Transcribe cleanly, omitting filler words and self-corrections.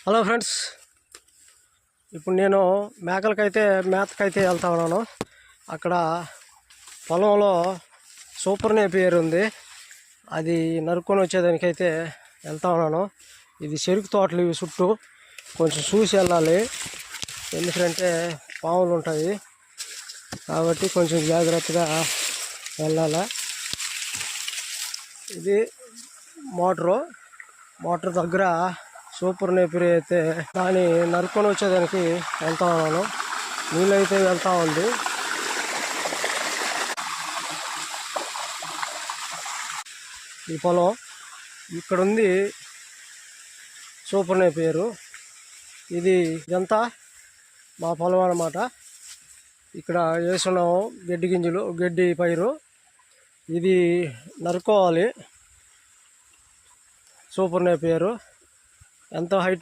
Hello friends, ఇప్పుడు నేను మేతకైతే వెళ్తా ఉన్నాను. అక్కడ పొలంలో సూపర్ నేపియర్ ఉంది, అది నరుక్కొని వచ్చేదానికైతే వెళ్తా ఉన్నాను. ఇది చెరుకు తోటలు, ఇవి చుట్టూ కొంచెం చూసి వెళ్ళాలి, ఎందుకంటే పాములు ఉంటాయి కాబట్టి కొంచెం జాగ్రత్తగా వెళ్ళాలి. ఇది మోటార్ దగ్గర సూపర్ నేపియర్ అయితే దాన్ని నరుక్కొని వచ్చేదానికి వెళ్తా ఉన్నాను. నీళ్ళైతే వెళ్తా ఉంది. ఈ పొలం ఇక్కడ ఉంది, సూపర్ నేపియర్. ఇదంతా మా పొలం అన్నమాట. ఇక్కడ వేస్తున్నాము గడ్డి పైరు. ఇది నరుక్కోవాలి. సూపర్ నేపియర్ ఎంతో హైట్